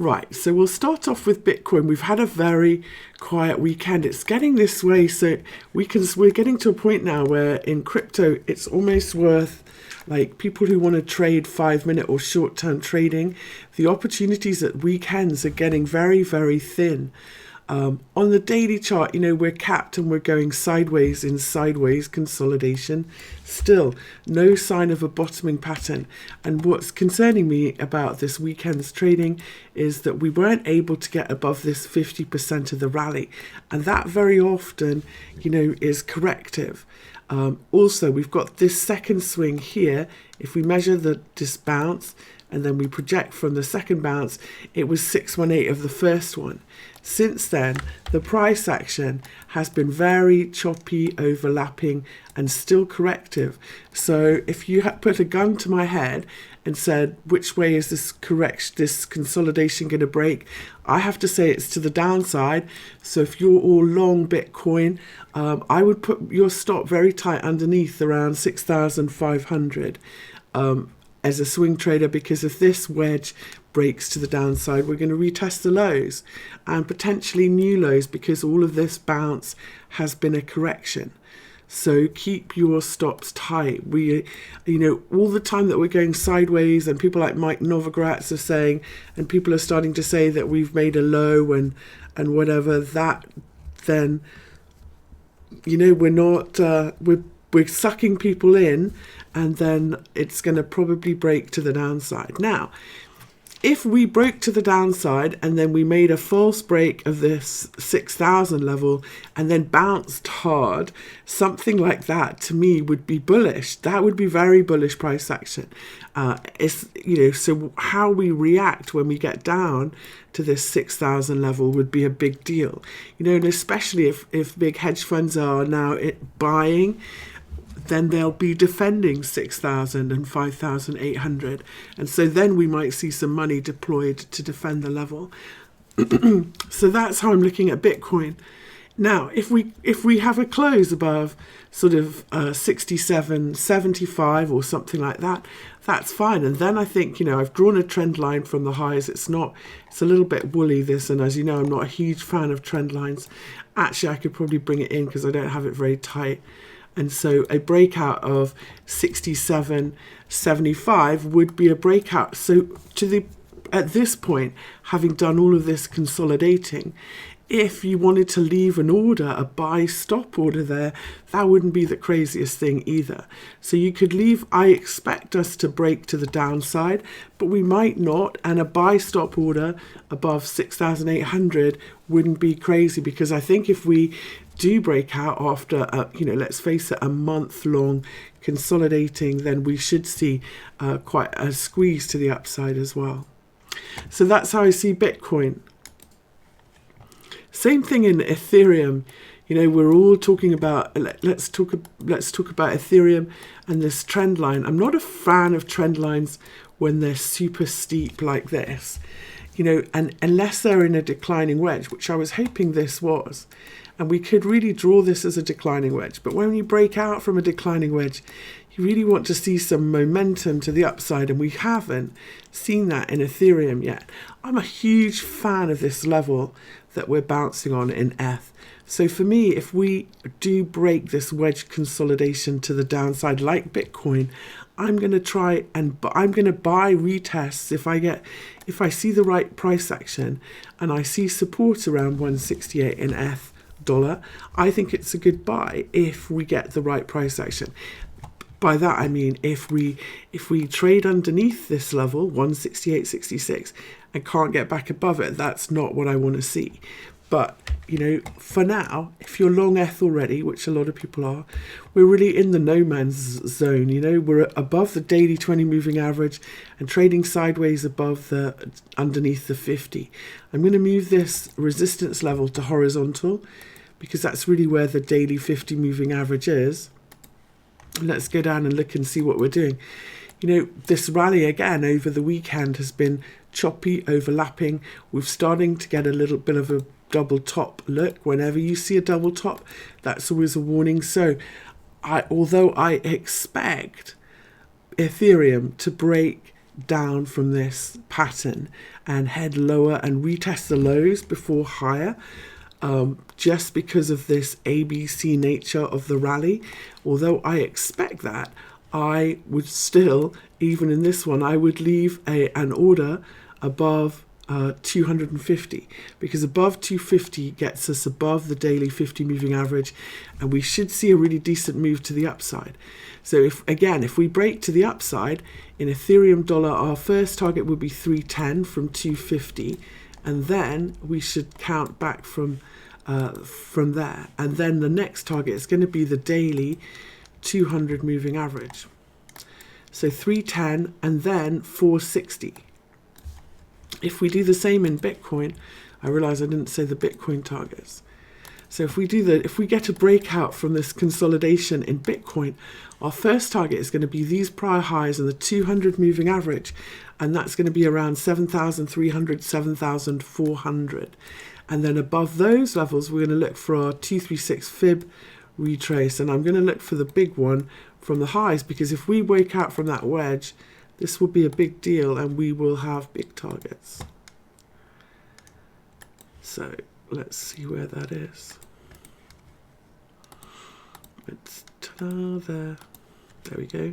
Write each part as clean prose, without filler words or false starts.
Right, so we'll start off with Bitcoin. We've had a very quiet weekend. It's getting this way, so we're getting to a point now where in crypto it's almost worth, like, people who want to trade 5 minute or short-term trading, the opportunities at weekends are getting very, very thin. On the daily chart, we're capped and we're going sideways in sideways consolidation. Still, no sign of a bottoming pattern. And what's concerning me about this weekend's trading is that we weren't able to get above this 50% of the rally. And that very often, is corrective. Also, we've got this second swing here. If we measure this bounce and then we project from the second bounce, it was 618 of the first one. Since then, the price action has been very choppy, overlapping, and still corrective. So if you had put a gun to my head and said, which way is this consolidation going to break? I have to say it's to the downside. So if you're all long Bitcoin, I would put your stop very tight underneath around 6,500. As a swing trader, because if this wedge breaks to the downside, we're going to retest the lows and potentially new lows, because all of this bounce has been a correction. So keep your stops tight. We, all the time that we're going sideways, and people like Mike Novogratz are saying, and people are starting to say that we've made a low and whatever, that then, we're not, we're sucking people in, and then it's going to probably break to the downside. Now, if we broke to the downside and then we made a false break of this 6,000 level and then bounced hard, something like that to me would be bullish. That would be very bullish price action. So how we react when we get down to this 6,000 level would be a big deal. And especially if big hedge funds are now buying, then they'll be defending 6,000 and 5,800. And so then we might see some money deployed to defend the level. So that's how I'm looking at Bitcoin. Now, if we have a close above sort of 67.75 or something like that, that's fine. And then I think, I've drawn a trend line from the highs. It's a little bit woolly, this. And as you know, I'm not a huge fan of trend lines. Actually, I could probably bring it in because I don't have it very tight. And so a breakout of 67.75 would be a breakout. So at this point, having done all of this consolidating, if you wanted to leave an order, a buy stop order there, that wouldn't be the craziest thing either. So you could leave, I expect us to break to the downside, but we might not. And a buy stop order above 6,800 wouldn't be crazy, because I think if we do break out after, let's face it, a month-long consolidating, then we should see quite a squeeze to the upside as well. So that's how I see Bitcoin. Same thing in Ethereum. We're all talking about, let's talk about Ethereum and this trend line. I'm not a fan of trend lines when they're super steep like this, and unless they're in a declining wedge, which I was hoping this was. And we could really draw this as a declining wedge. But when you break out from a declining wedge, you really want to see some momentum to the upside. And we haven't seen that in Ethereum yet. I'm a huge fan of this level that we're bouncing on in ETH. So for me, if we do break this wedge consolidation to the downside like Bitcoin, I'm going to try and I'm going to buy retests if I see the right price action and I see support around 168 in ETH. I think it's a good buy if we get the right price action. By that I mean if we trade underneath this level 168.66 and can't get back above it, that's not what I want to see. But for now, if you're long ETH already, which a lot of people are, we're really in the no man's zone. We're above the daily 20 moving average and trading sideways above underneath the 50. I'm going to move this resistance level to horizontal, because that's really where the daily 50 moving average is. Let's go down and look and see what we're doing. This rally again over the weekend has been choppy, overlapping. We're starting to get a little bit of a double top look. Whenever you see a double top, that's always a warning. So although I expect Ethereum to break down from this pattern and head lower and retest the lows before higher, just because of this ABC nature of the rally. Although I expect that, I would still, even in this one, I would leave an order above 250, because above 250 gets us above the daily 50 moving average, and we should see a really decent move to the upside. So if we break to the upside in Ethereum dollar, our first target would be 310 from 250, and then we should count back from there, and then the next target is going to be the daily 200 moving average. So 310 and then 460. If we do the same in Bitcoin, I realize I didn't say the Bitcoin targets. So if we get a breakout from this consolidation in Bitcoin, our first target is going to be these prior highs and the 200 moving average, and that's going to be around 7,300, 7,400. And then above those levels, we're going to look for our 236 fib retrace, and I'm going to look for the big one from the highs, because if we break out from that wedge, this will be a big deal and we will have big targets. So let's see where that is. It's there we go.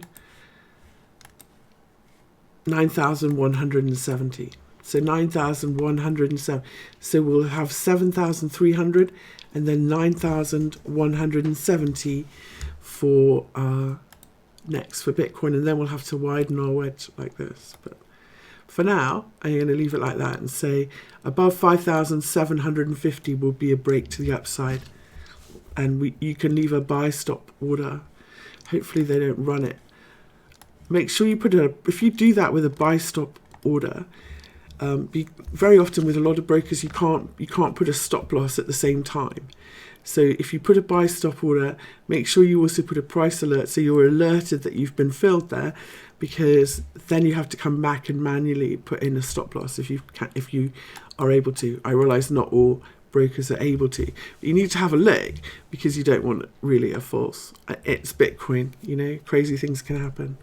9,170. So 9,170. So we'll have 7,300 and then 9,170 for next for Bitcoin, and then we'll have to widen our wedge like this. But for now, I'm going to leave it like that and say above 5,750 will be a break to the upside, and you can leave a buy stop order. Hopefully they don't run it. Make sure you if you do that with a buy stop order, very often with a lot of brokers you can't put a stop loss at the same time. So if you put a buy stop order, make sure you also put a price alert so you're alerted that you've been filled there, because then you have to come back and manually put in a stop loss if you are able to. I realize not all brokers are able to, but you need to have a look, because you don't want really a false. It's Bitcoin, crazy things can happen.